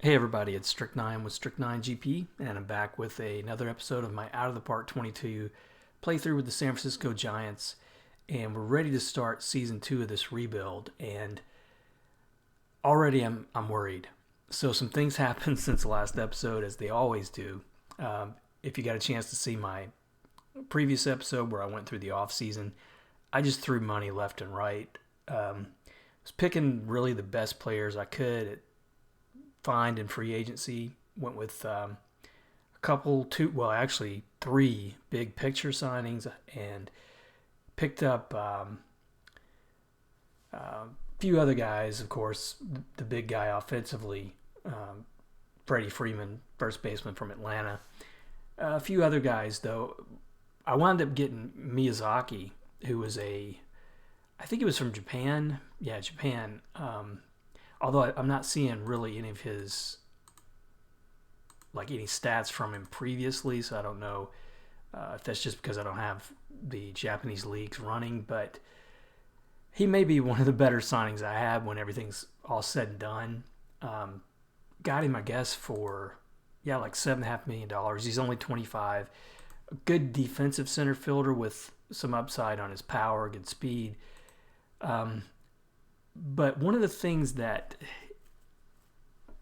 Hey everybody, it's Strict9 with Strict9 GP, and I'm back with another episode of my Out of the Park 22 playthrough with the San Francisco Giants, and we're ready to start Season 2 of this rebuild, and already I'm worried. So some things happened since the last episode, as they always do. If you got a chance to see my previous episode where I went through the off-season, I just threw money left and right. Was picking really the best players I could find in free agency. Went with three big picture signings, and picked up a few other guys. Of course, the big guy offensively, Freddie Freeman, first baseman from Atlanta. A few other guys, though. I wound up getting Miyazaki, who was I think he was from Japan. Yeah, Japan. Although I'm not seeing really any of his, any stats from him previously, so I don't know if that's just because I don't have the Japanese leagues running, but he may be one of the better signings I have when everything's all said and done. Got him, I guess, for, $7.5 million. He's only 25. A good defensive center fielder with some upside on his power, good speed. But one of the things that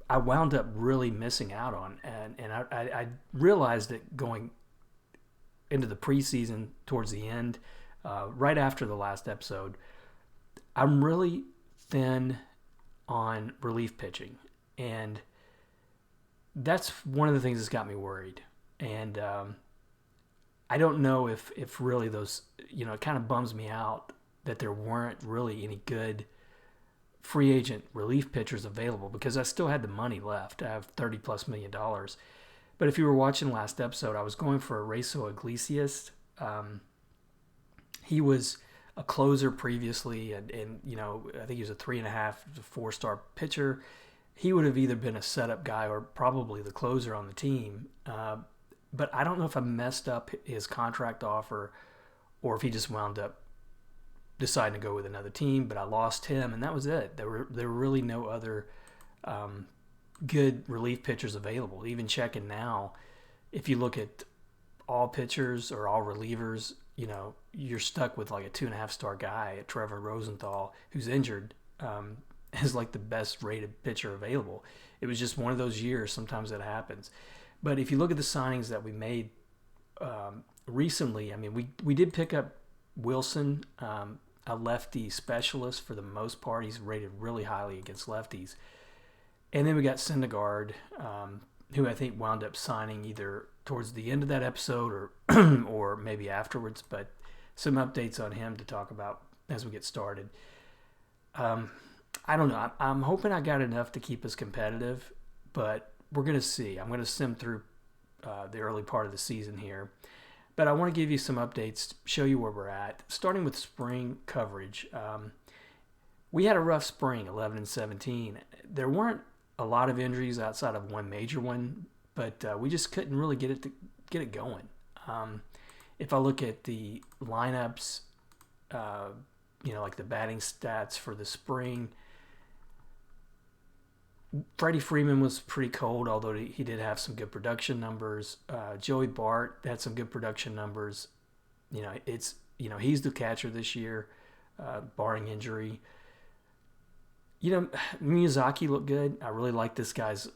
I wound up really missing out on, and I realized it going into the preseason towards the end, right after the last episode, I'm really thin on relief pitching. And that's one of the things that's got me worried. And I don't know if really those, it kind of bums me out that there weren't really any good free agent relief pitchers available, because I still had the money left. I have $30+ million. But if you were watching last episode, I was going for Erasmo Iglesias. He was a closer previously, and I think he was a 3.5 to 4-star pitcher. He would have either been a setup guy or probably the closer on the team. But I don't know if I messed up his contract offer or if he just wound up deciding to go with another team, but I lost him, and that was it. There were really no other good relief pitchers available. Even checking now, if you look at all pitchers or all relievers, you're stuck with like a 2.5-star guy, Trevor Rosenthal, who's injured, is like the best rated pitcher available. It was just one of those years. Sometimes that happens. But if you look at the signings that we made recently, I mean, we did pick up Wilson, a lefty specialist for the most part. He's rated really highly against lefties. And then we got Syndergaard, who I think wound up signing either towards the end of that episode or or maybe afterwards. But some updates on him to talk about as we get started. I don't know. I'm hoping I got enough to keep us competitive, but we're going to see. I'm going to sim through the early part of the season here. But I want to give you some updates, show you where we're at. Starting with spring coverage. We had a rough spring, 11-17. There weren't a lot of injuries outside of one major one, but we just couldn't really get it going. If I look at the lineups, like the batting stats for the spring, Freddie Freeman was pretty cold, although he did have some good production numbers. Joey Bart had some good production numbers. He's the catcher this year, barring injury. Miyazaki looked good. I really like this guy's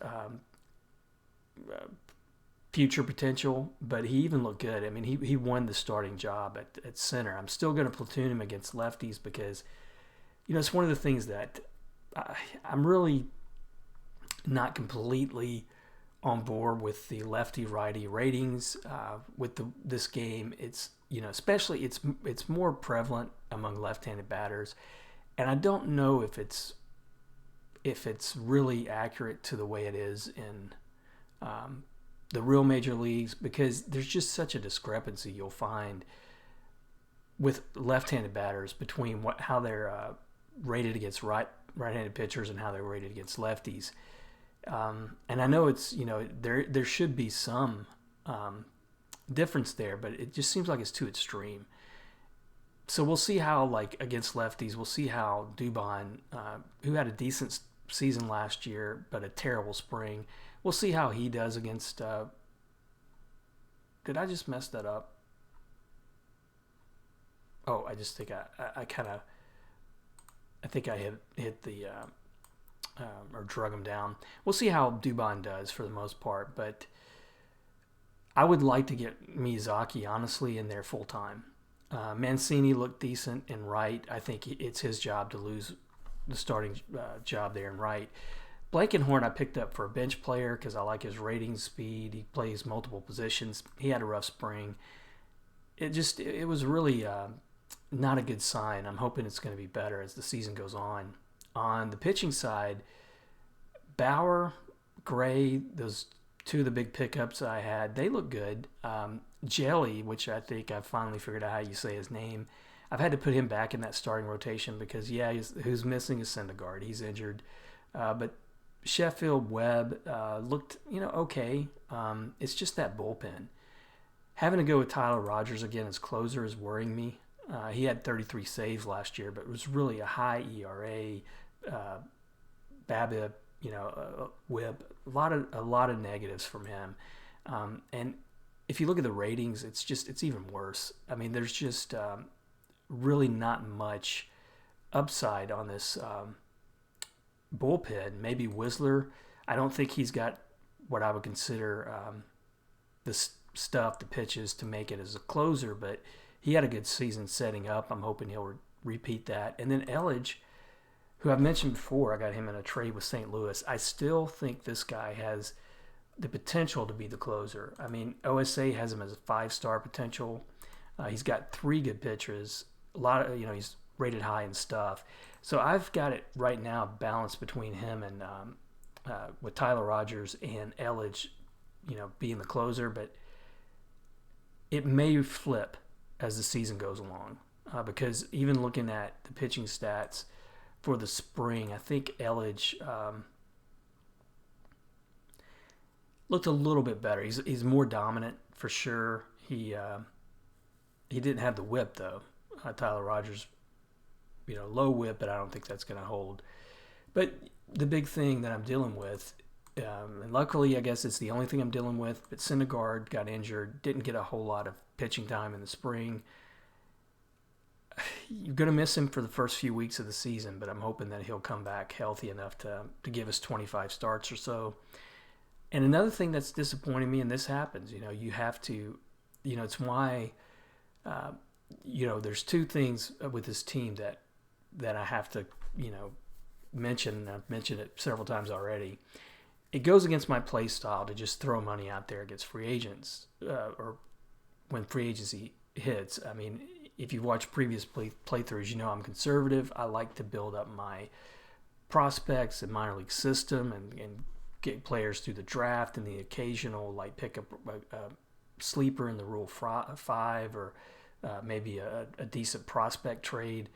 future potential, but he even looked good. I mean, he won the starting job at center. I'm still going to platoon him against lefties because, it's one of the things that I'm really not completely on board with the lefty-righty ratings with this game. It's especially it's more prevalent among left-handed batters, and I don't know if it's really accurate to the way it is in the real major leagues, because there's just such a discrepancy you'll find with left-handed batters between how they're rated against right-handed pitchers and how they're rated against lefties. And I know it's, there should be some difference there, but it just seems like it's too extreme. So we'll see how, against lefties, we'll see how Dubon, who had a decent season last year, but a terrible spring. We'll see how he does against. Did I just mess that up? Oh, I just think I kind of. I think I hit the or drug him down. We'll see how Dubon does for the most part, but I would like to get Miyazaki honestly in there full time. Mancini looked decent in right. I think it's his job to lose the starting job there in right. Blankenhorn I picked up for a bench player because I like his rating speed. He plays multiple positions. He had a rough spring. It was really not a good sign. I'm hoping it's going to be better as the season goes on. On the pitching side, Bauer, Gray, those two of the big pickups I had, they look good. Jelly, which I think I've finally figured out how you say his name, I've had to put him back in that starting rotation because, who's missing is Syndergaard. He's injured. But Sheffield, Webb looked, okay. It's just that bullpen. Having to go with Tyler Rogers again as closer is worrying me. He had 33 saves last year, but it was really a high ERA, BABIP, WHIP, a lot of negatives from him. And if you look at the ratings, it's even worse. I mean, there's just really not much upside on this bullpen. Maybe Whistler. I don't think he's got what I would consider the stuff, the pitches to make it as a closer, but he had a good season setting up. I'm hoping he'll repeat that. And then Ellidge, who I've mentioned before, I got him in a trade with St. Louis. I still think this guy has the potential to be the closer. I mean, OSA has him as a 5-star potential. He's got 3 good pitchers. A lot of, he's rated high and stuff. So I've got it right now balanced between him and with Tyler Rogers and Ellidge, being the closer. But it may flip as the season goes along because even looking at the pitching stats for the spring, I think Ellidge looked a little bit better. He's more dominant for sure. He didn't have the whip though. Tyler Rogers, low whip, but I don't think that's going to hold. But the big thing that I'm dealing with, and luckily I guess it's the only thing I'm dealing with, but Syndergaard got injured, didn't get a whole lot of pitching time in the spring. You're going to miss him for the first few weeks of the season, but I'm hoping that he'll come back healthy enough to give us 25 starts or so. And another thing that's disappointing me, and this happens, you have to, it's why, there's 2 things with this team that I have to, mention, and I've mentioned it several times already. It goes against my play style to just throw money out there against free agents or when free agency hits. I mean, if you've watched previous playthroughs, I'm conservative. I like to build up my prospects and minor league system and get players through the draft and the occasional pick up a sleeper in the Rule 5 or maybe a decent prospect trade.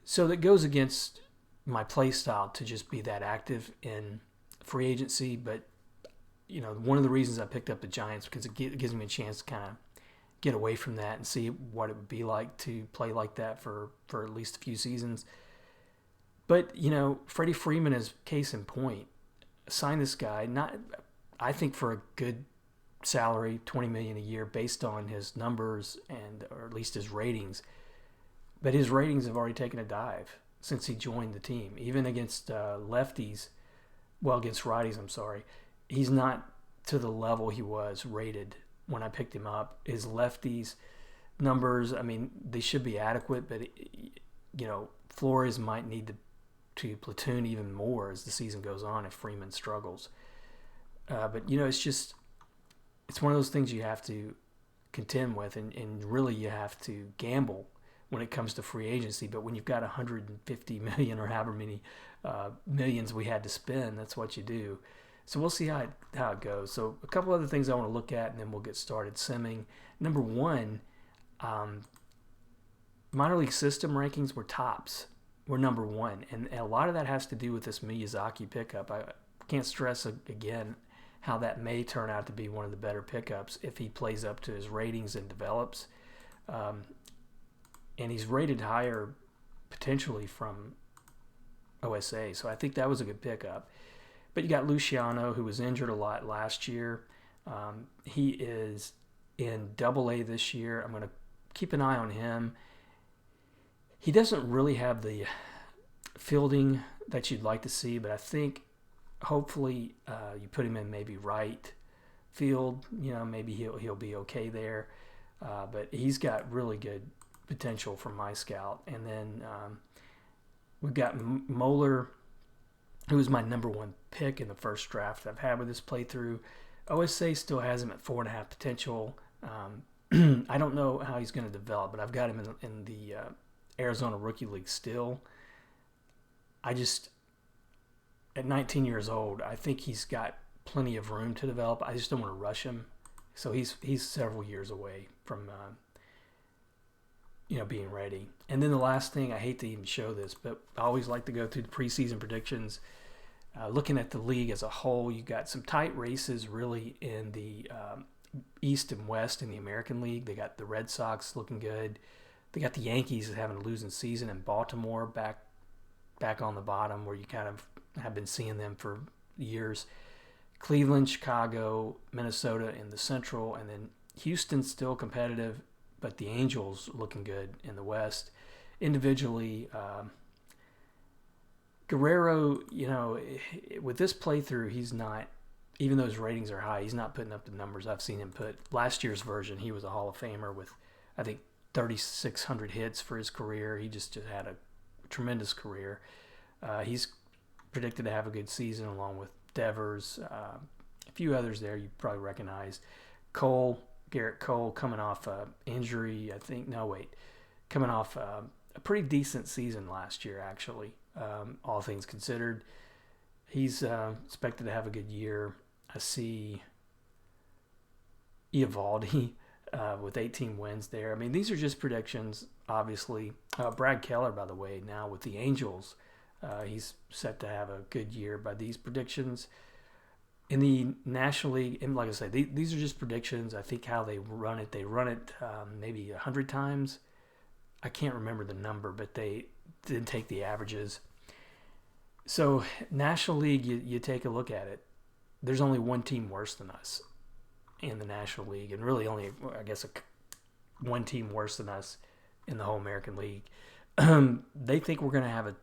So that goes against my play style to just be that active in free agency. But, one of the reasons I picked up the Giants because it gives me a chance to kind of get away from that and see what it would be like to play like that for at least a few seasons. But, Freddie Freeman is case in point. Sign this guy, I think for a good salary, $20 million a year based on his numbers or at least his ratings. But his ratings have already taken a dive since he joined the team. Even against against righties, I'm sorry. He's not to the level he was rated when I picked him up. His lefties numbers, I mean, they should be adequate, but, Flores might need to platoon even more as the season goes on if Freeman struggles. But, it's one of those things you have to contend with, and really you have to gamble when it comes to free agency. But when you've got 150 million or however many millions we had to spend, that's what you do. So we'll see how it goes. So a couple other things I want to look at, and then we'll get started simming. Number 1, minor league system rankings were tops. We're number 1, and a lot of that has to do with this Miyazaki pickup. I can't stress again how that may turn out to be one of the better pickups if he plays up to his ratings and develops. And he's rated higher potentially from OSA. So I think that was a good pickup. But you got Luciano, who was injured a lot last year. He is in Double-A this year. I'm going to keep an eye on him. He doesn't really have the fielding that you'd like to see, but I think hopefully you put him in maybe right field. Maybe he'll be okay there. But he's got really good potential from my scout. And then we've got Moeller, who was my number one pick in the first draft I've had with this playthrough. OSA still has him at 4.5 potential. I don't know how he's going to develop, but I've got him in the Arizona Rookie League still. At 19 years old, I think he's got plenty of room to develop. I just don't want to rush him. So he's several years away from being ready. And then the last thing, I hate to even show this, but I always like to go through the preseason predictions. Looking at the league as a whole, you got some tight races really in the East and West in the American League. They got the Red Sox looking good. They got the Yankees having a losing season, and Baltimore back on the bottom where you kind of have been seeing them for years. Cleveland, Chicago, Minnesota in the Central, and then Houston's still competitive, but the Angels looking good in the West. Individually, Guerrero, with this playthrough, he's not, even though his ratings are high, he's not putting up the numbers I've seen him put. Last year's version, he was a Hall of Famer with, I think, 3,600 hits for his career. He just had a tremendous career. He's predicted to have a good season along with Devers, a few others there you probably recognize. Garrett Cole coming off injury, coming off a pretty decent season last year, actually, all things considered. He's expected to have a good year. I see Eovaldi with 18 wins there. I mean, these are just predictions, obviously. Brad Keller, by the way, now with the Angels, he's set to have a good year by these predictions. In the National League, and like I say, these are just predictions. I think how they run it maybe 100 times. I can't remember the number, but they did take the averages. So National League, you take a look at it. There's only one team worse than us in the National League, and really only, I guess, one team worse than us in the whole American League. They think we're going to have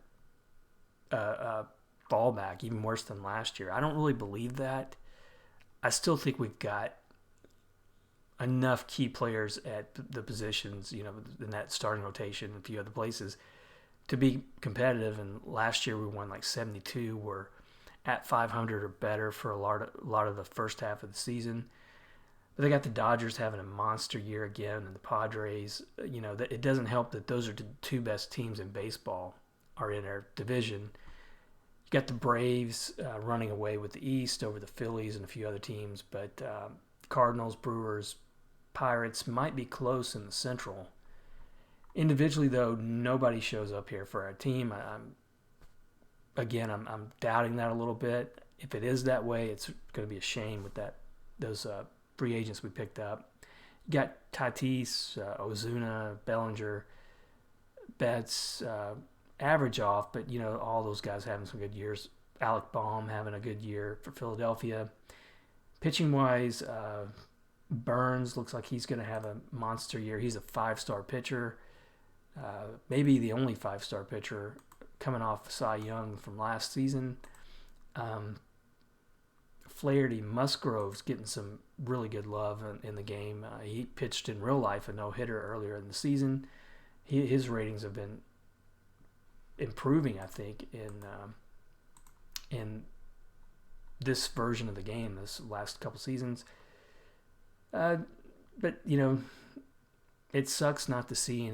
a fallback, even worse than last year. I don't really believe that. I still think we've got enough key players at the positions, in that starting rotation and a few other places to be competitive. And last year we won like 72. We're at 500 or better for a lot of the first half of the season. But they got the Dodgers having a monster year again, and the Padres. It doesn't help that those are the two best teams in baseball are in our division. You got the Braves running away with the East over the Phillies and a few other teams, but Cardinals, Brewers, Pirates might be close in the Central. Individually, though, nobody shows up here for our team. I'm doubting that a little bit. If it is that way, it's going to be a shame with those free agents we picked up. You got Tatis, Ozuna, Bellinger, Betts, average off, but all those guys having some good years. Alec Baum having a good year for Philadelphia. Pitching wise, Burns looks like he's going to have a monster year. He's a 5-star pitcher, maybe the only 5-star pitcher coming off Cy Young from last season. Flaherty, Musgrove's getting some really good love in the game. He pitched in real life a no-hitter earlier in the season. His ratings have been improving, I think, in this version of the game, this last couple seasons. But it sucks not to see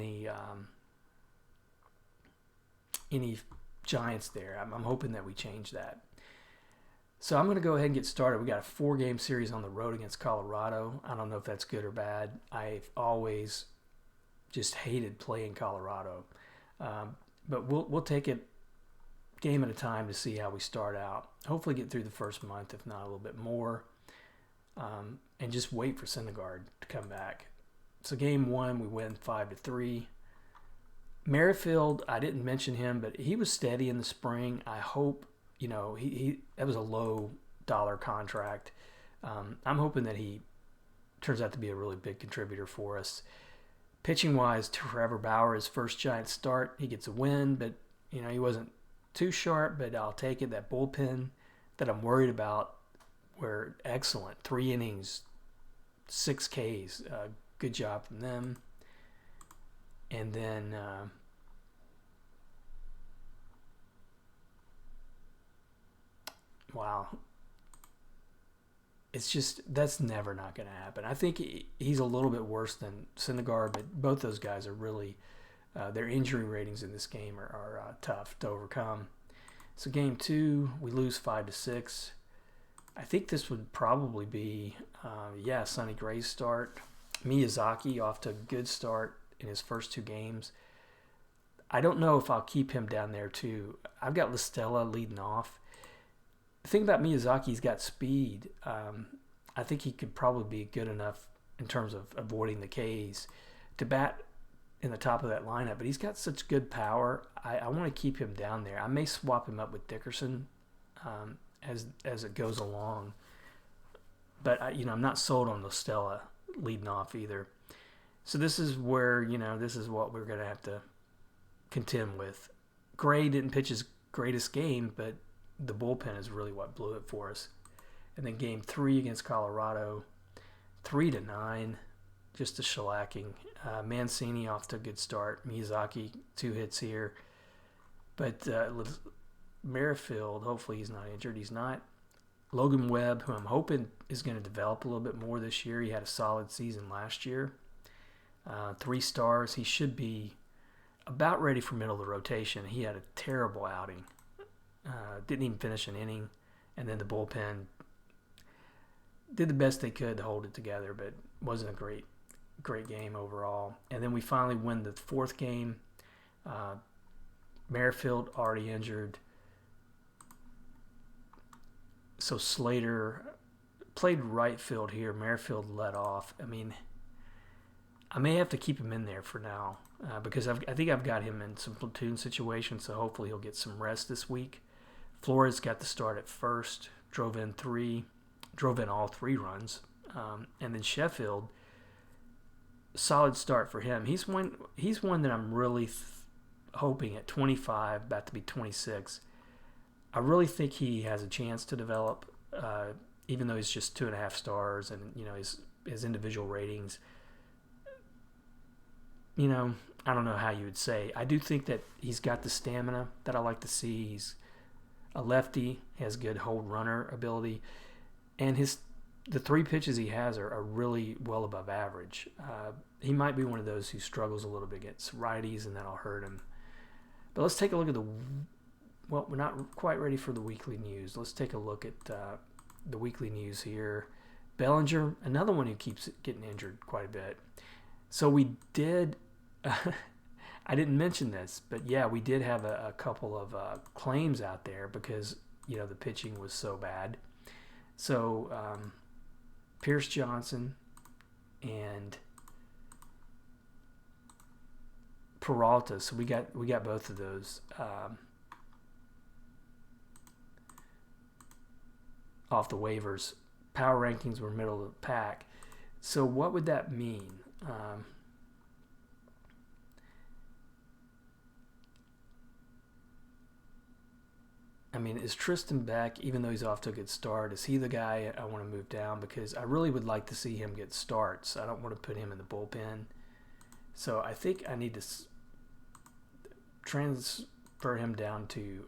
any Giants there. I'm hoping that we change that. So I'm going to go ahead and get started. We got a 4-game series on the road against Colorado. I don't know if that's good or bad. I've always just hated playing Colorado. But we'll take it game at a time to see how we start out. Hopefully get through the first month, if not a little bit more. And just wait for Syndergaard to come back. So game 1, we win 5-3. Merrifield, I didn't mention him, but he was steady in the spring. I hope, he that was a low dollar contract. I'm hoping that he turns out to be a really big contributor for us. Pitching wise, Trevor Bauer, his first giant start, he gets a win, but he wasn't too sharp, but I'll take it. That bullpen that I'm worried about were excellent. 3 innings, 6 Ks. Good job from them. And then wow. It's just, that's never not going to happen. I think he's a little bit worse than Syndergaard, but both those guys are really, their injury ratings in this game are tough to overcome. So game 2, we lose 5-6. I think this would probably be, Sonny Gray's start. Miyazaki off to a good start in his first 2 games. I don't know if I'll keep him down there too. I've got Listella leading off. The thing about Miyazaki, he's got speed. I think he could probably be good enough in terms of avoiding the Ks to bat in the top of that lineup, but he's got such good power. I want to keep him down there. I may swap him up with Dickerson as it goes along, but I'm not sold on Listella leading off either. So this is where, this is what we're going to have to contend with. Gray didn't pitch his greatest game, but the bullpen is really what blew it for us. And then game 3 against Colorado, 3-9, just a shellacking. Mancini off to a good start. Miyazaki, 2 hits here. But Merrifield, hopefully he's not injured. He's not. Logan Webb, who I'm hoping is going to develop a little bit more this year. He had a solid season last year. 3 stars. He should be about ready for middle of the rotation. He had a terrible outing. Didn't even finish an inning. And then the bullpen did the best they could to hold it together, but wasn't a great game overall. And then we finally win the 4th game. Merrifield already injured. So Slater played right field here. Merrifield led off. I mean, I may have to keep him in there for now because I think I've got him in some platoon situations, so hopefully he'll get some rest this week. Flores got the start at first, drove in all 3 runs. And then Sheffield, solid start for him. He's one that I'm really hoping at 25, about to be 26. I really think he has a chance to develop, even though he's just 2.5 stars, and his individual ratings. I don't know how you would say. I do think that he's got the stamina that I like to see. He's a lefty, has good hold runner ability, and the 3 pitches he has are really well above average. He might be one of those who struggles a little bit against righties, and that'll hurt him. But let's take a look at we're not quite ready for the weekly news. Let's take a look at the weekly news here. Bellinger, another one who keeps getting injured quite a bit. So we did, I didn't mention this, but yeah, we did have a couple of claims out there because, the pitching was so bad. So Pierce Johnson and Peralta, so we got both of those off the waivers. Power rankings were middle of the pack. So what would that mean? Is Tristan Beck, even though he's off to a good start, is he the guy I want to move down? Because I really would like to see him get starts. I don't want to put him in the bullpen. So I think I need to transfer him down to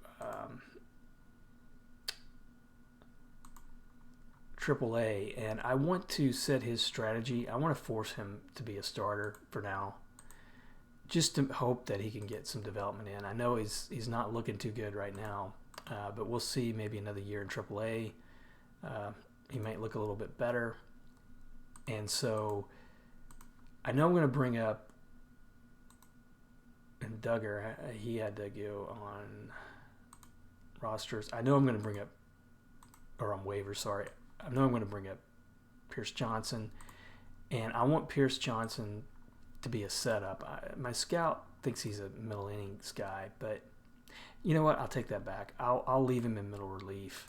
AAA, and I want to set his strategy. I want to force him to be a starter for now, just to hope that he can get some development in. I know he's not looking too good right now, but we'll see. Maybe another year in AAA, he might look a little bit better. And so I know I'm going to bring up, and Duggar, he had to go on rosters. I know I'm going to bring up, or on waivers, sorry. I know I'm going to bring up Pierce Johnson, and I want Pierce Johnson to be a setup. My scout thinks he's a middle innings guy, but you know what? I'll take that back. I'll leave him in middle relief.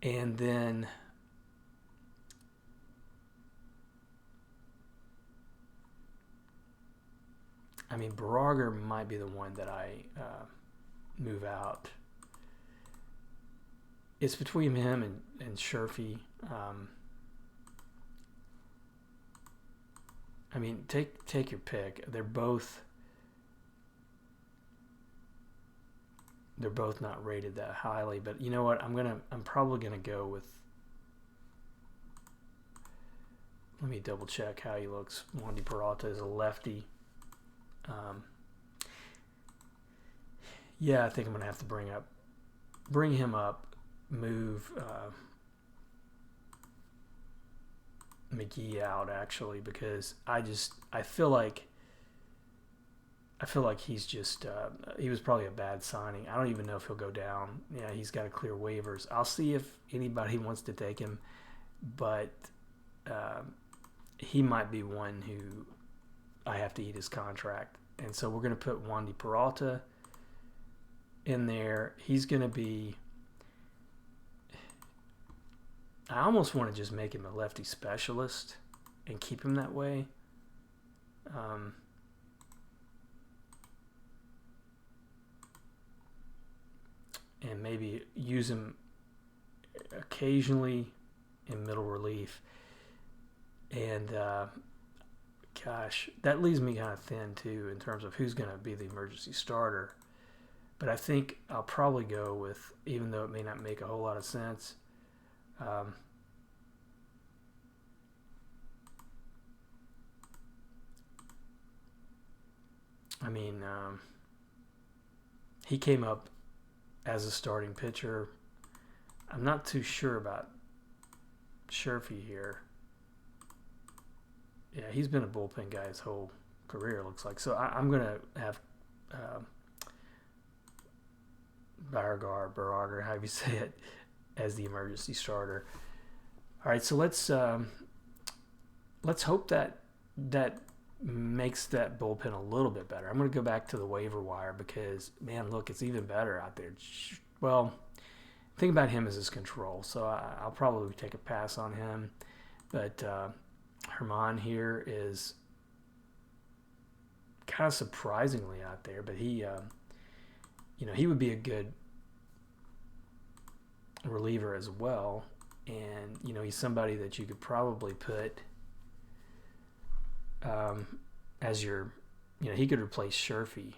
And then I mean, Baragar might be the one that I move out. It's between him and Sherfy. I mean, take your pick. They're both not rated that highly, but you know what? I'm probably gonna go with. Let me double check how he looks. Wandy Peralta is a lefty. Yeah, I think I'm gonna have to bring him up, move Mcgee out actually, because I feel like he's just he was probably a bad signing. I don't even know if he'll go down. Yeah, he's got to clear waivers. I'll see if anybody wants to take him, but he might be one who I have to eat his contract. And so we're going to put Wandy Peralta in there. He's going to be... I almost want to just make him a lefty specialist and keep him that way. And maybe use him occasionally in middle relief. And... gosh, that leaves me kind of thin too in terms of who's going to be the emergency starter. But I think I'll probably go with, even though it may not make a whole lot of sense, he came up as a starting pitcher. I'm not too sure about Sherfy here. Yeah, he's been a bullpen guy his whole career, it looks like. So I'm going to have Baragar, however you say it, as the emergency starter. All right, so let's hope that makes that bullpen a little bit better. I'm going to go back to the waiver wire because, man, look, it's even better out there. Well, the thing about him is his control, so I'll probably take a pass on him. But Herman here is kind of surprisingly out there, but he would be a good reliever as well. And, he's somebody that you could probably put as your, he could replace Sherfy.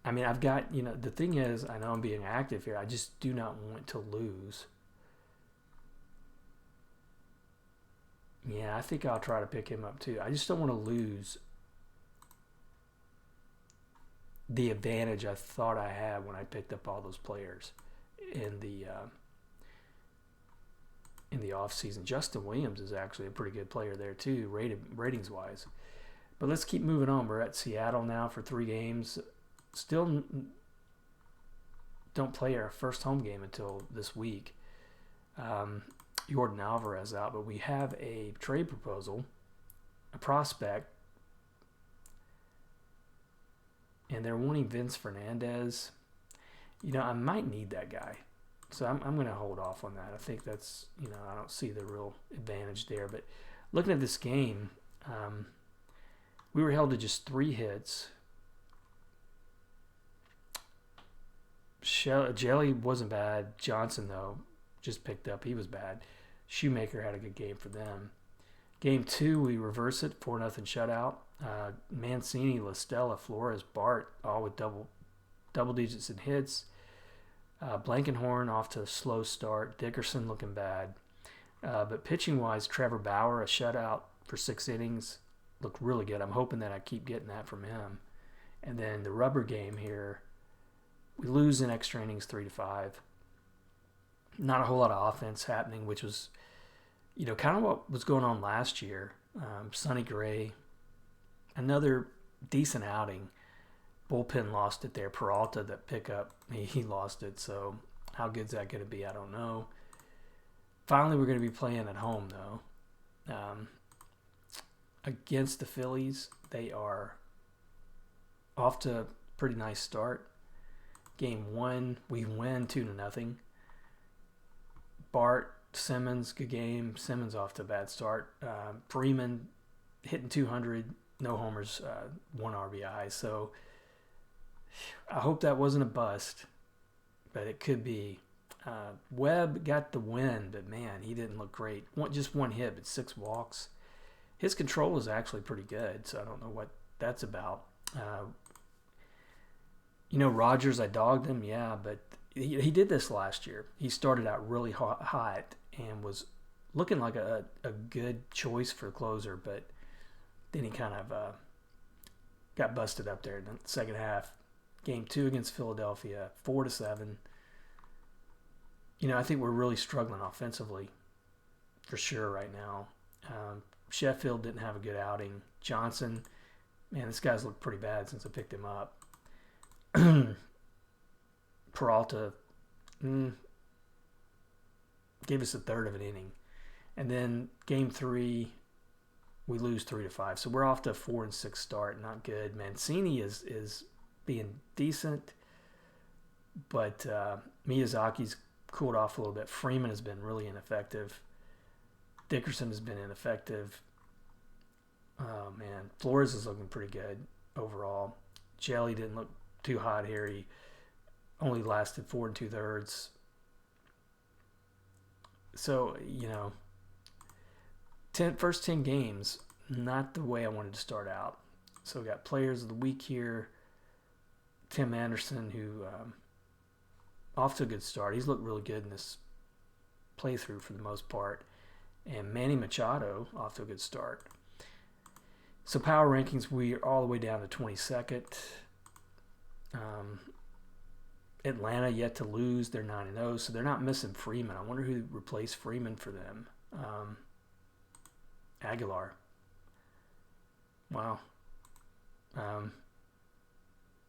I've got, the thing is, I know I'm being active here. I just do not want to lose. Yeah, I think I'll try to pick him up too. I just don't want to lose the advantage I thought I had when I picked up all those players in the off season. Justin Williams is actually a pretty good player there too, ratings wise. But let's keep moving on. We're at Seattle now for 3 games. Still don't play our first home game until this week. Jordan Alvarez out, but we have a trade proposal, a prospect, and they're wanting Vince Fernandez. I might need that guy, so I'm going to hold off on that. I think that's, I don't see the real advantage there. But looking at this game, we were held to just 3 hits. Jelly wasn't bad. Johnson, though, just picked up. He was bad. Shoemaker had a good game for them. Game 2, we reverse it, 4-0 shutout. Mancini, La Stella, Flores, Bart, all with double digits in hits. Blankenhorn off to a slow start. Dickerson looking bad. But pitching-wise, Trevor Bauer, a shutout for 6 innings. Looked really good. I'm hoping that I keep getting that from him. And then the rubber game here, we lose in extra innings 3-5. Not a whole lot of offense happening, which was, kind of what was going on last year. Sonny Gray, another decent outing. Bullpen lost it there. Peralta, that pickup, he lost it. So how good's that going to be? I don't know. Finally, we're going to be playing at home, though. against the Phillies. They are off to a pretty nice start. Game 1, we win 2-0. Bart, Simmons, good game. Simmons off to a bad start. Freeman hitting 200, no homers, 1 RBI. So I hope that wasn't a bust, but it could be. Webb got the win, but man, he didn't look great. Just 1 hit, but 6 walks. His control was actually pretty good, so I don't know what that's about. Rogers, I dogged him, yeah, but he did this last year. He started out really hot and was looking like a good choice for closer, but then he kind of got busted up there in the second half. Game 2 against Philadelphia, 4-7. I think we're really struggling offensively for sure right now. Sheffield didn't have a good outing. Johnson, man, this guy's looked pretty bad since I picked him up. Peralta gave us a third of an inning. And then game 3, we lose 3-5. So we're off to a 4-6 start. Not good. Mancini is being decent, but Miyazaki's cooled off a little bit. Freeman has been really ineffective. Dickerson has been ineffective. Oh, man. Flores is looking pretty good overall. Jelly didn't look too hot here. He only lasted 4 2/3. So, first 10 games, not the way I wanted to start out. So we got players of the week here. Tim Anderson, who off to a good start. He's looked really good in this playthrough for the most part. And Manny Machado off to a good start. So power rankings, we are all the way down to 22nd. Atlanta yet to lose. They're 9-0, so they're not missing Freeman. I wonder who replaced Freeman for them. Aguilar. Wow.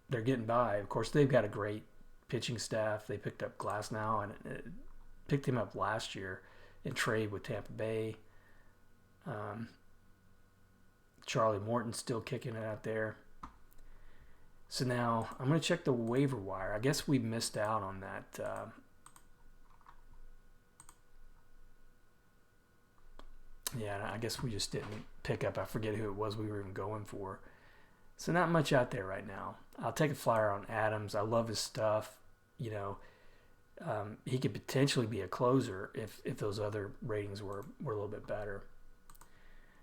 They're getting by. Of course, they've got a great pitching staff. They picked up Glasnow and picked him up last year in trade with Tampa Bay. Charlie Morton's still kicking it out there. So now I'm going to check the waiver wire. I guess we missed out on that. I guess we just didn't pick up. I forget who it was we were even going for. So not much out there right now. I'll take a flyer on Adams. I love his stuff. He could potentially be a closer if those other ratings were a little bit better.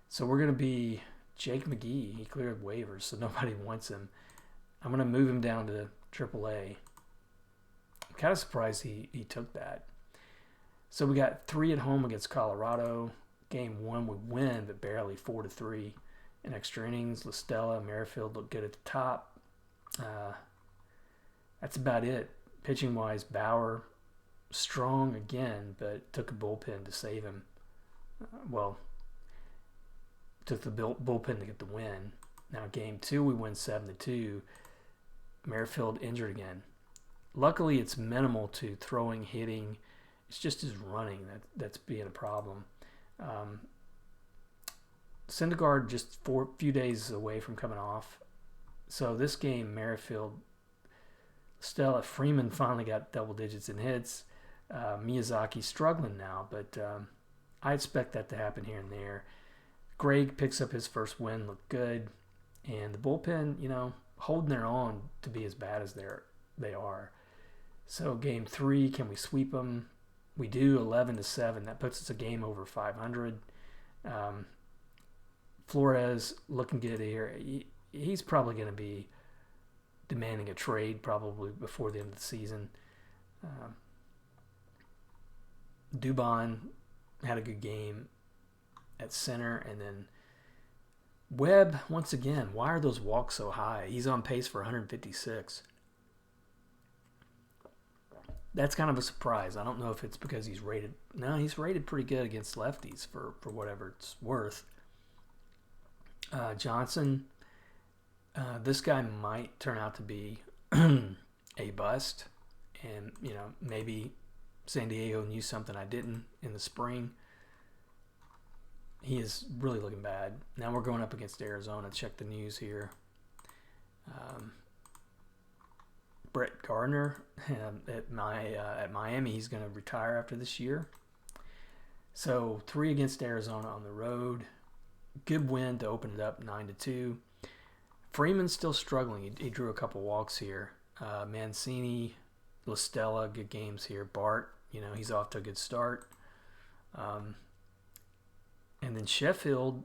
So we're going to be Jake Mcgee. He cleared waivers, so nobody wants him. I'm going to move him down to AAA. I'm kind of surprised he took that. So we got 3 at home against Colorado. Game 1 we win, but barely, 4-3. In extra innings, LaStella, Merrifield look good at the top. That's about it. Pitching-wise, Bauer, strong again, but took a bullpen to save him. Took the bullpen to get the win. Now, game 2, we win 7-2. Merrifield injured again. Luckily, it's minimal to throwing, hitting. It's just his running that's being a problem. Syndergaard just few days away from coming off. So this game, Merrifield, Stella, Freeman finally got double digits in hits. Miyazaki struggling now, but I expect that to happen here and there. Greg picks up his first win, looked good. And the bullpen, holding their own to be as bad as they are. So game 3, can we sweep them? We do, 11-7. That puts us a game over 500. Flores looking good here. He's probably going to be demanding a trade probably before the end of the season. Dubon had a good game at center, and then Webb, once again, why are those walks so high? He's on pace for 156. That's kind of a surprise. I don't know if it's because he's rated. No, he's rated pretty good against lefties for whatever it's worth. Johnson, this guy might turn out to be a bust. And, maybe San Diego knew something I didn't in the spring. He is really looking bad. Now we're going up against Arizona. Check the news here. Brett Gardner at Miami, he's going to retire after this year. So 3 against Arizona on the road. Good win to open it up, 9-2. Freeman's still struggling. He drew a couple walks here. Mancini, LaStella, good games here. Bart, he's off to a good start. And then Sheffield,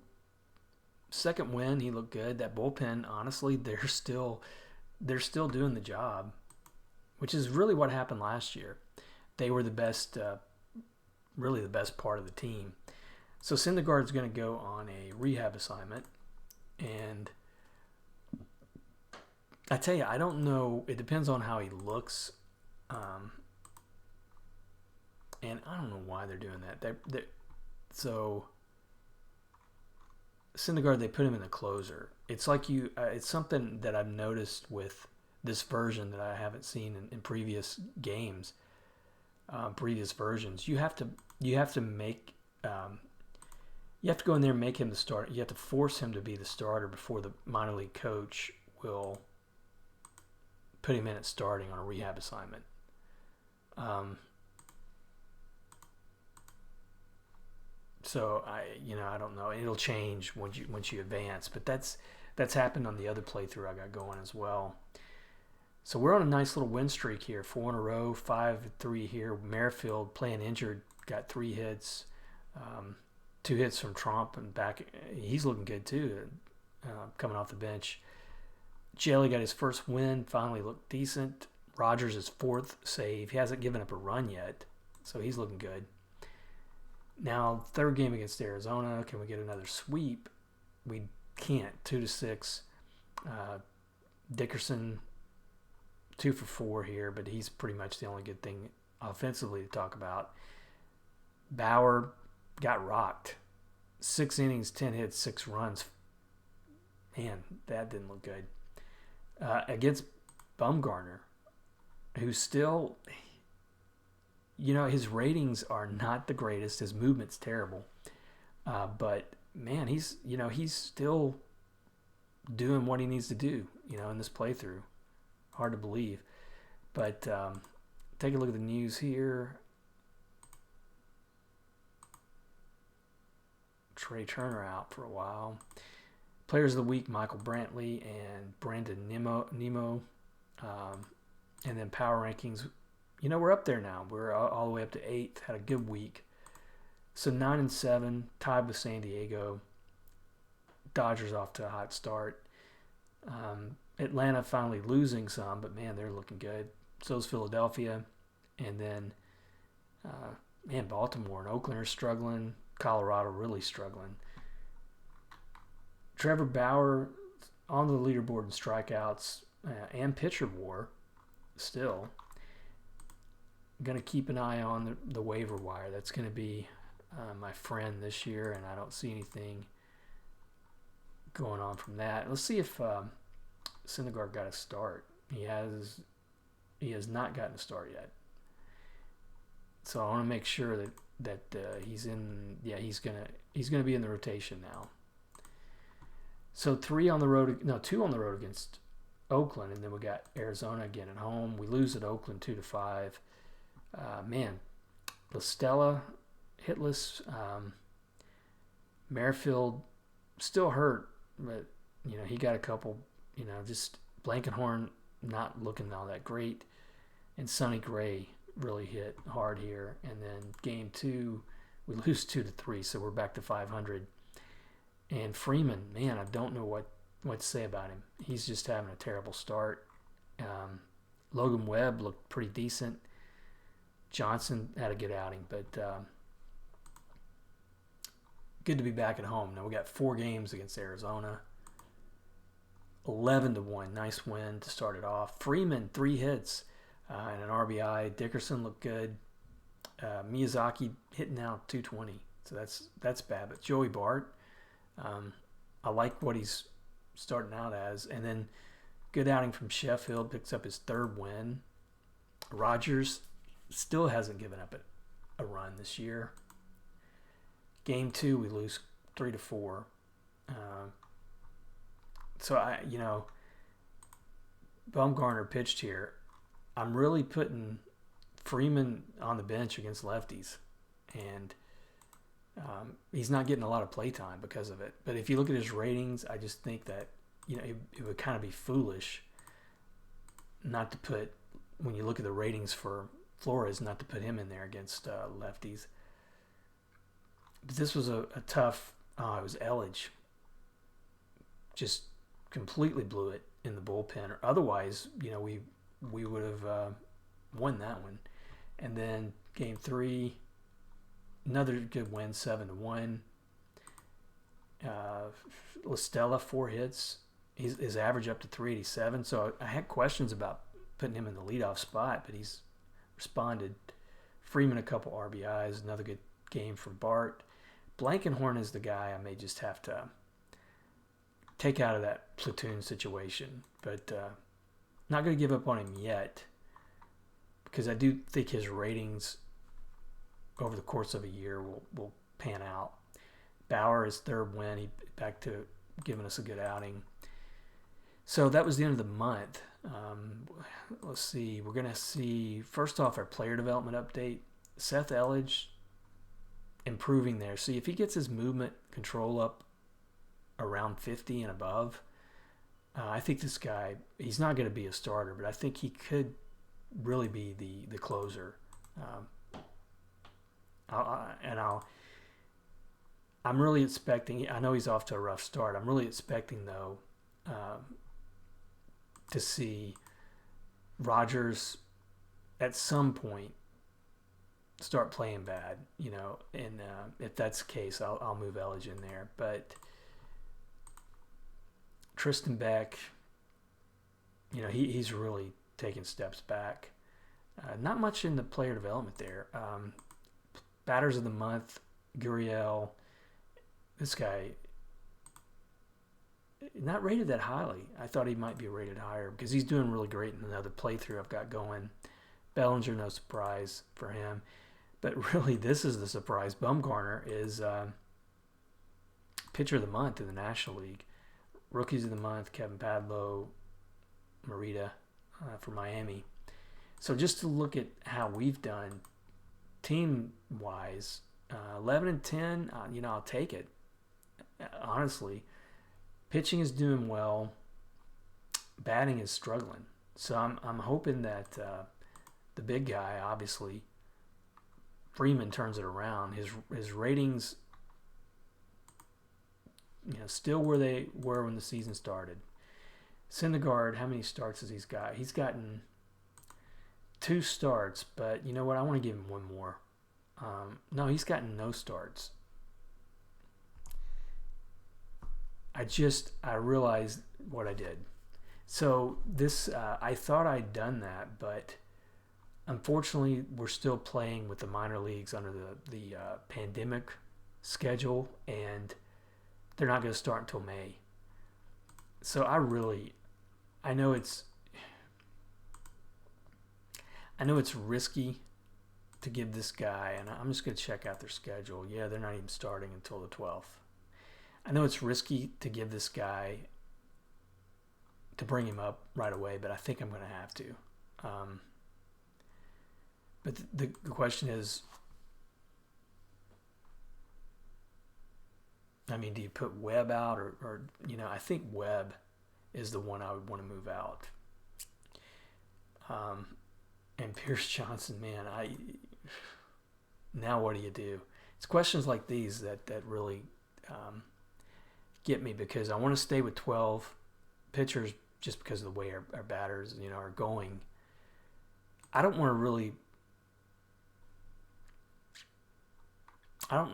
second win, he looked good. That bullpen, honestly, they're still doing the job, which is really what happened last year. They were the best, really the best part of the team. So Syndergaard's going to go on a rehab assignment, and I tell you, I don't know. It depends on how he looks, and I don't know why they're doing that. So Syndergaard, they put him in the closer. It's like it's something that I've noticed with this version that I haven't seen in previous games, previous versions. You have to make. You have to go in there and make him the starter. You have to force him to be the starter before the minor league coach will put him in at starting on a rehab assignment. So I don't know. It'll change once you advance, but that's happened on the other playthrough I got going as well. So we're on a nice little win streak here, 4 in a row, 5-3 here. Merrifield, playing injured, got 3 hits. 2 hits from Trump and back. He's looking good too, coming off the bench. Jelly got his first win, finally looked decent. Rogers' his 4th save. He hasn't given up a run yet, so he's looking good. Now, 3rd game against Arizona. Can we get another sweep? We can't. 2-6. Dickerson, 2 for 4 here, but he's pretty much the only good thing offensively to talk about. Bauer got rocked. 6 innings, 10 hits, 6 runs. Man, that didn't look good. Against Bumgarner, who's still, his ratings are not the greatest. His movement's terrible. But, man, he's still doing what he needs to do, in this playthrough. Hard to believe. But take a look at the news here. Trey Turner out for a while. Players of the week, Michael Brantley and Brandon Nemo. And then power rankings, we're up there now. We're all the way up to 8th. Had a good week. So 9-7, tied with San Diego. Dodgers off to a hot start. Atlanta finally losing some, but man, they're looking good. So is Philadelphia. And then, Baltimore and Oakland are struggling. Colorado really struggling. Trevor Bauer on the leaderboard in strikeouts and pitcher war still. Going to keep an eye on the waiver wire. That's going to be my friend this year, and I don't see anything going on from that. Let's see if Syndergaard got a start. He has not gotten a start yet. So I want to make sure that he's in. Yeah, he's gonna be in the rotation now. So 2 on the road against Oakland, and then we got Arizona again at home. We lose at Oakland 2-5. LaStella hitless. Merrifield still hurt, but he got a couple. Just Blankenhorn not looking all that great, and Sonny Gray really hit hard here. And then game 2, we lose 2-3, so we're back to 500. And Freeman, man, I don't know what to say about him. He's just having a terrible start. Logan Webb looked pretty decent. Johnson had a good outing, but good to be back at home. Now we got 4 games against Arizona. 11-1, nice win to start it off. Freeman, 3 hits and an RBI. Dickerson looked good. Miyazaki hitting now 220, so that's bad. But Joey Bart, I like what he's starting out as. And then good outing from Sheffield, picks up his 3rd win. Rogers still hasn't given up a run this year. Game 2, we lose 3-4. So Bumgarner pitched here. I'm really putting Freeman on the bench against lefties, and he's not getting a lot of play time because of it. But if you look at his ratings, I just think that it would kind of be foolish not to put, when you look at the ratings for Flores, not to put him in there against lefties. But this was a tough. It was Ellidge. Just completely blew it in the bullpen. Or otherwise, we would have won that one. And then game 3, another good win, 7-1. La Stella, 4 hits. His average up to 387. So I had questions about putting him in the leadoff spot, but he's responded. Freeman, a couple RBIs, another good game from Bart. Blankenhorn is the guy I may just have to take out of that platoon situation, but not going to give up on him yet, because I do think his ratings over the course of a year will pan out. Bauer, his 3rd win, he back to giving us a good outing. So that was the end of the month. Let's see. We're going to see, first off, our player development update. Seth Ellidge improving there. See, if he gets his movement control up around 50 and above, I think this guy, he's not going to be a starter, but I think he could really be the closer. I'm really expecting, I know he's off to a rough start. I'm really expecting, though, to see Rogers at some point start playing bad, and if that's the case, I'll move Ellidge in there. But Tristan Beck, he's really taken steps back. Not much in the player development there. Batters of the month, Gurriel. This guy, not rated that highly. I thought he might be rated higher because he's doing really great in another playthrough I've got going. Bellinger, no surprise for him. But really, this is the surprise. Bumgarner is pitcher of the month in the National League. Rookies of the month, Kevin Padlo, Morita for Miami. So just to look at how we've done team-wise, 11-10, I'll take it. Honestly, pitching is doing well. Batting is struggling. So I'm hoping that the big guy, obviously, Freeman, turns it around. His ratings, still where they were when the season started. Syndergaard, how many starts has he got? He's gotten 2 starts, but you know what? I want to give him 1 more. No, he's gotten no starts. I realized what I did. So this, I thought I'd done that, but unfortunately, we're still playing with the minor leagues under the pandemic schedule, and they're not going to start until May. So I know it's risky to give this guy, and I'm just going to check out their schedule. Yeah, they're not even starting until the 12th. I know it's risky to give this guy, to bring him up right away, but I think I'm going to have to. But the question is, do you put Webb out or I think Webb is the one I would want to move out. And Pierce Johnson, man, now what do you do? It's questions like these that really get me, because I want to stay with 12 pitchers just because of the way our batters, are going. I don't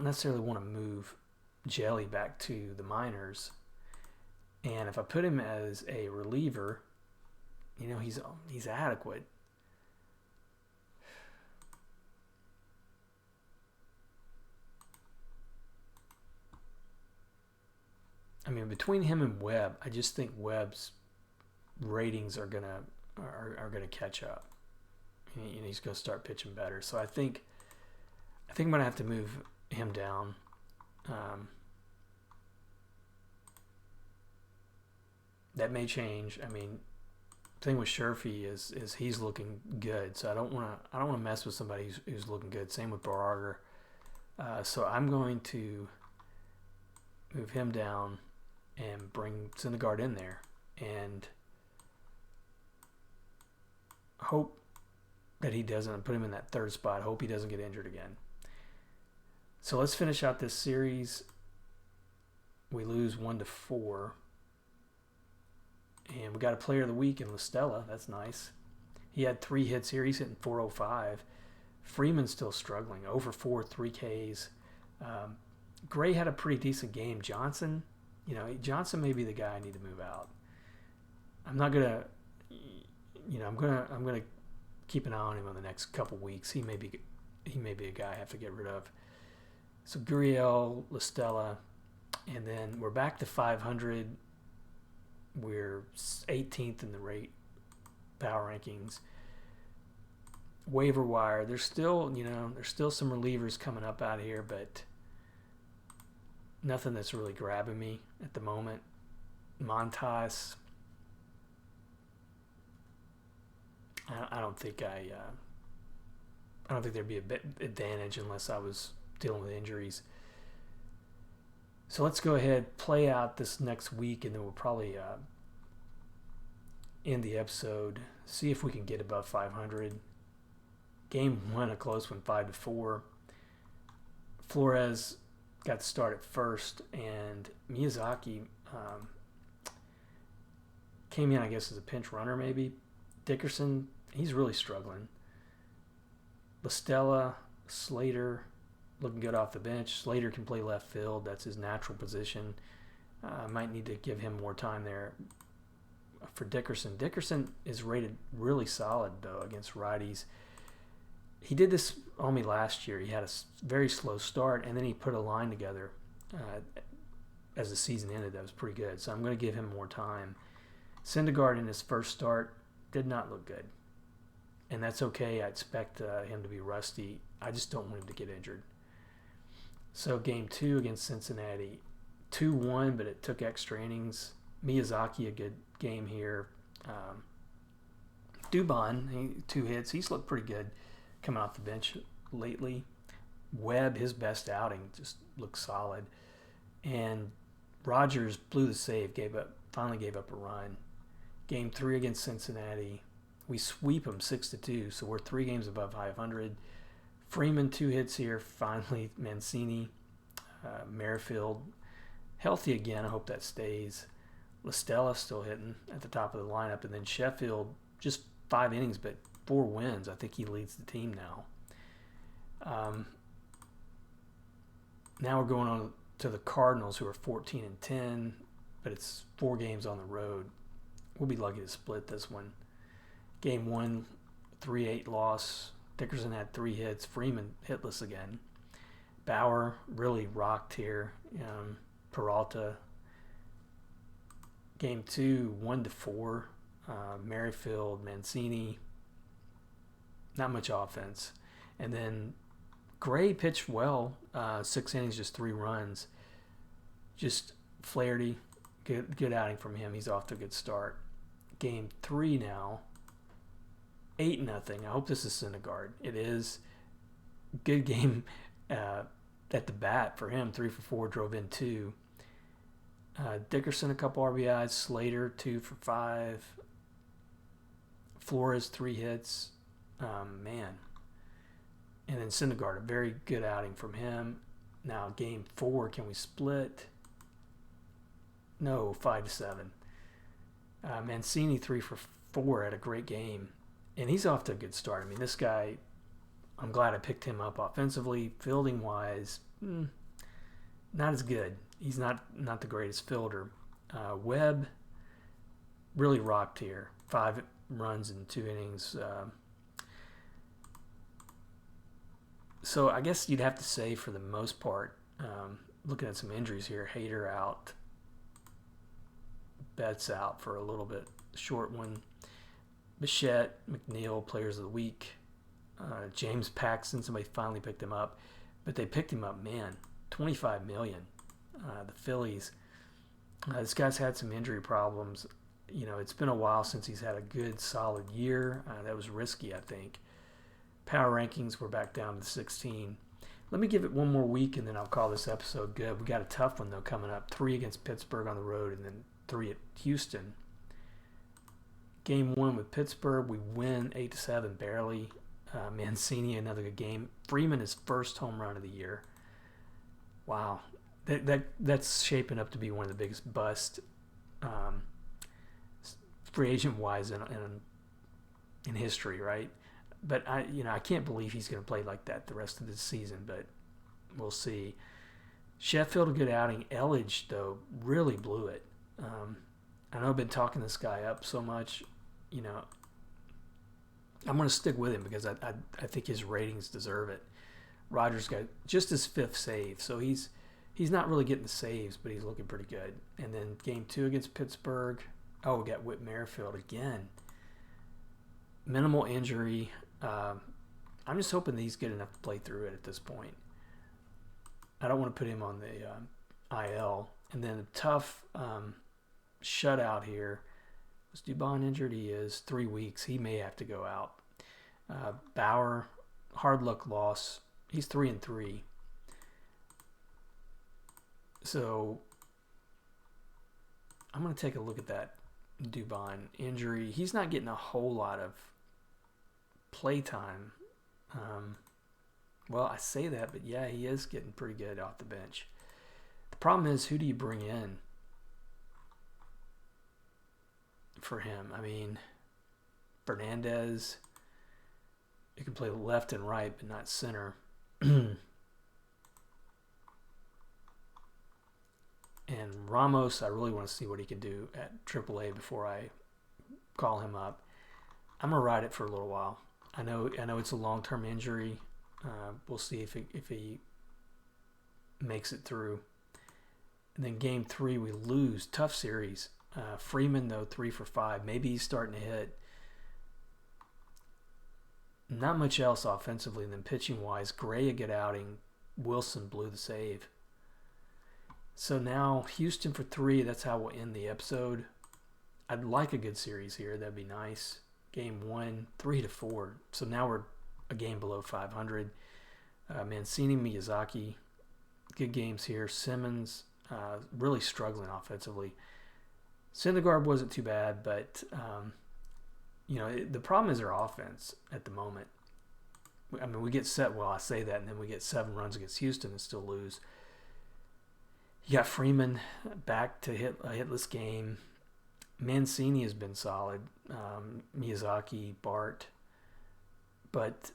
necessarily want to move Jelly back to the minors. And if I put him as a reliever, he's adequate. Between him and Webb, I just think Webb's ratings are gonna catch up. He's gonna start pitching better. So I think I'm gonna have to move him down. that may change. I mean, the thing with Sherfy is he's looking good, so I don't want to mess with somebody who's looking good. Same with Barger. So I'm going to move him down and bring Syndergaard in there and hope that he doesn't put him in that third spot. Hope he doesn't get injured again. So let's finish out this series. We lose 1-4. And we got a player of the week in LaStella. That's nice. He had 3 hits here. He's hitting .405. Freeman's still struggling. Over 4, 3 Ks. Gray had a pretty decent game. Johnson may be the guy I need to move out. I'm not gonna, I'm gonna keep an eye on him in the next couple weeks. He may be a guy I have to get rid of. So Gurriel, LaStella, and then we're back to 500. We're 18th in the rate power rankings. Waiver wire. There's still some relievers coming up out here, but nothing that's really grabbing me at the moment. Montas. I don't think there'd be a bit advantage unless I was dealing with injuries. So let's go ahead, play out this next week, and then we'll probably end the episode. See if we can get above 500. Game 1, a close one, 5-4. Flores got to start at first, and Miyazaki came in, I guess, as a pinch runner maybe. Dickerson, he's really struggling. LaStella, Slater, looking good off the bench. Slater can play left field. That's his natural position. I might need to give him more time there. For Dickerson. Dickerson is rated really solid, though, against righties. He did this on me last year. He had a very slow start, and then he put a line together as the season ended. That was pretty good. So I'm going to give him more time. Syndergaard in his first start did not look good. And that's okay. I expect him to be rusty. I just don't want him to get injured. So game 2 against Cincinnati, 2-1, but it took extra innings. Miyazaki, a good game here. Dubon, 2 hits. He's looked pretty good coming off the bench lately. Webb, his best outing, just looked solid. And Rogers blew the save, finally gave up a run. Game 3 against Cincinnati, we sweep them 6-2, so we're 3 games above 500. Freeman, 2 hits here. Finally, Mancini, Merrifield, healthy again. I hope that stays. LaStella still hitting at the top of the lineup. And then Sheffield, just 5 innings, but 4 wins. I think he leads the team now. Now we're going on to the Cardinals, who are 14-10, but it's 4 games on the road. We'll be lucky to split this one. Game 1, 3-8 loss. Dickerson had 3 hits. Freeman hitless again. Bauer really rocked here. Peralta. Game 2, 1-4. Merrifield, Mancini. Not much offense. And then Gray pitched well. 6 innings, just 3 runs. Just Flaherty. Good outing from him. He's off to a good start. Game 3 now. 8-0. I hope this is Syndergaard. It is. Good game at the bat for him. 3 for 4, drove in 2. Dickerson, a couple RBIs. Slater, 2 for 5. Flores, 3 hits. Man. And then Syndergaard, a very good outing from him. Now, game 4, can we split? No, 5-7. Mancini, 3 for 4, had a great game. And he's off to a good start. I mean, this guy, I'm glad I picked him up offensively. Fielding-wise, not as good. He's not the greatest fielder. Webb really rocked here. 5 runs in 2 innings. So I guess you'd have to say for the most part, looking at some injuries here, Hader out. Betts out for a little bit. Short one. Bichette, McNeil, players of the week. James Paxton, somebody finally picked him up. But they picked him up, man, $25 million. The Phillies. This guy's had some injury problems. It's been a while since he's had a good, solid year. That was risky, I think. Power rankings, we're back down to 16. Let me give it one more week, and then I'll call this episode good. We got a tough one, though, coming up. 3 against Pittsburgh on the road, and then 3 at Houston. Game 1 with Pittsburgh, we win 8-7, barely. Mancini, another good game. Freeman, his first home run of the year. Wow. That's shaping up to be one of the biggest busts free agent-wise in history, right? But I can't believe he's going to play like that the rest of the season, but we'll see. Sheffield, a good outing. Ellidge, though, really blew it. I know I've been talking this guy up so much. I'm going to stick with him because I think his ratings deserve it. Rogers got just his 5th save, so he's not really getting the saves, but he's looking pretty good. And then game 2 against Pittsburgh. Oh, we got Whit Merrifield again. Minimal injury. I'm just hoping that he's good enough to play through it at this point. I don't want to put him on the IL. And then a tough shutout here. Was Dubon injured? He is. 3 weeks. He may have to go out. Bauer, hard luck loss. He's 3-3. So I'm going to take a look at that Dubon injury. He's not getting a whole lot of play time. Well, I say that, but yeah, he is getting pretty good off the bench. The problem is, who do you bring in for him? I mean, Fernandez, you can play left and right, but not center. And Ramos, I really want to see what he can do at AAA before I call him up. I'm gonna ride it for a little while. I know it's a long-term injury. We'll see if he makes it through. And then game 3, we lose. Tough series. Freeman, though, 3 for 5. Maybe he's starting to hit. Not much else offensively. And then pitching-wise, Gray a good outing. Wilson blew the save. So now Houston for 3. That's how we'll end the episode. I'd like a good series here. That'd be nice. Game 1, 3-4. So now we're a game below 500. Mancini, Miyazaki, good games here. Simmons, really struggling offensively. Syndergaard wasn't too bad, but the problem is their offense at the moment. I mean, we get set. Well, I say that, and then we get 7 runs against Houston and still lose. You got Freeman back to hit a hitless game. Mancini has been solid. Miyazaki, Bart. But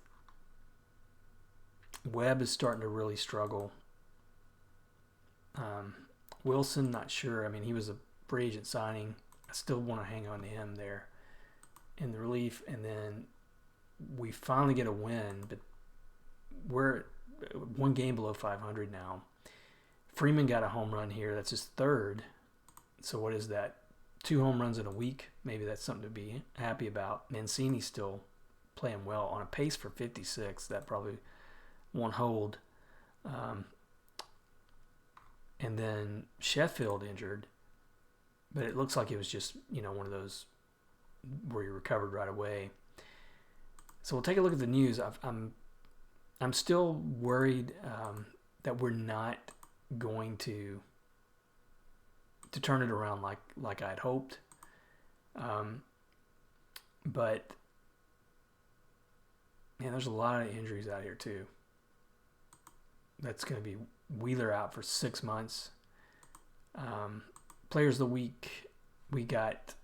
Webb is starting to really struggle. Wilson, not sure. I mean, he was a free agent signing. I still want to hang on to him there in the relief. And then we finally get a win, but we're 1 game below 500 now. Freeman got a home run here. That's his 3rd. So what is that? 2 home runs in a week. Maybe that's something to be happy about. Mancini's still playing well on a pace for 56. That probably won't hold. And then Sheffield injured, but it looks like it was just one of those where he recovered right away. So we'll take a look at the news. I'm still worried that we're not going to turn it around like I'd hoped. But man, there's a lot of injuries out here too. That's going to be Wheeler out for 6 months. Players of the week, we got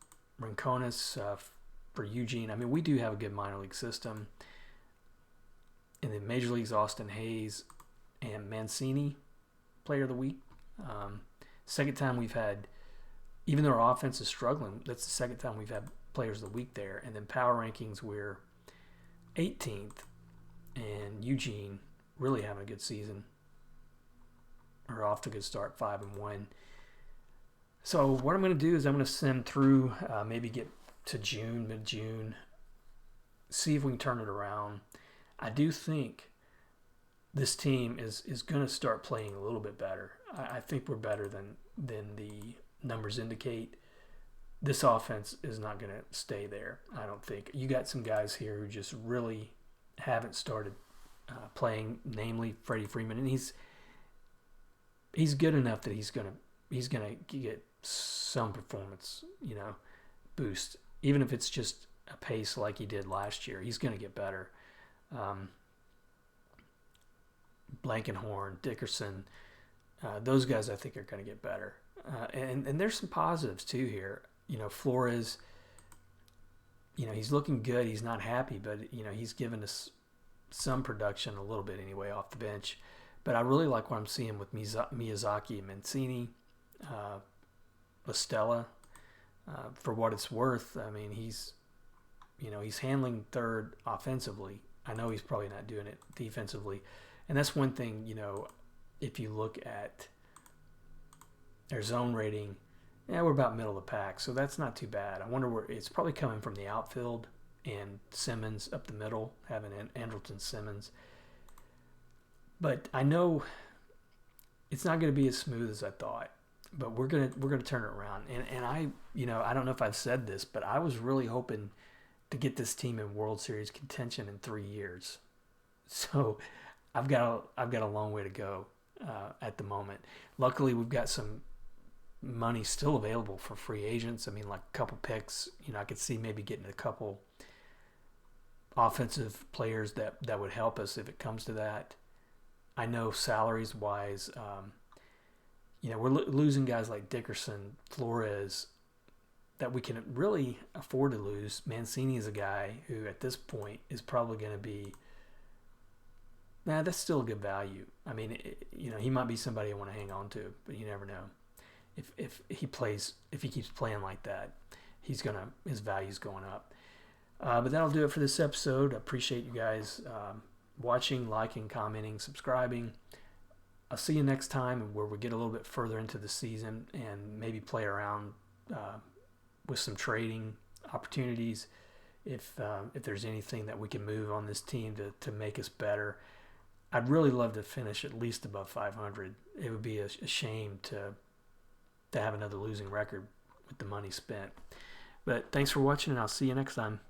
Rincones for Eugene. I mean, we do have a good minor league system. And then Major League's Austin Hayes and Mancini, player of the week. Second time we've had, even though our offense is struggling, that's the second time we've had players of the week there. And then power rankings, we're 18th. And Eugene really having a good season. Or off to a good start, 5-1. So what I'm going to do is I'm going to send through, maybe get to June, mid-June, see if we can turn it around. I do think this team is going to start playing a little bit better. I think we're better than the numbers indicate. this offense is not going to stay there, I don't think. You got some guys here who just really haven't started playing, namely Freddie Freeman, and he's good enough that he's gonna get some performance, boost, even if it's just a pace like he did last year. He's gonna get better. Blankenhorn, Dickerson, those guys I think are gonna get better, and there's some positives too here. Flores, he's looking good. He's not happy, but he's given us some production a little bit anyway off the bench. But I really like what I'm seeing with Miyazaki and Mancini, La Stella. For what it's worth, I mean, he's handling third offensively. I know he's probably not doing it defensively. And that's one thing, if you look at their zone rating, we're about middle of the pack, so that's not too bad. I wonder where it's probably coming from, the outfield and Simmons up the middle, having Andrelton Simmons. But I know it's not going to be as smooth as I thought, but we're gonna turn it around. And I don't know if I've said this, but I was really hoping to get this team in World Series contention in 3 years. So I've got a long way to go at the moment. Luckily, we've got some money still available for free agents. I mean, like a couple picks. I could see maybe getting a couple offensive players that would help us if it comes to that. I know salaries wise, we're losing guys like Dickerson, Flores, that we can really afford to lose. Mancini is a guy who at this point is probably going to be, that's still a good value. I mean, he might be somebody I want to hang on to, but you never know. If he keeps playing like that, his value's going up. But that'll do it for this episode. I appreciate you guys watching, liking, commenting, subscribing. I'll see you next time where we get a little bit further into the season and maybe play around with some trading opportunities. If there's anything that we can move on this team to make us better, I'd really love to finish at least above 500. It would be a shame to have another losing record with the money spent. But thanks for watching, and I'll see you next time.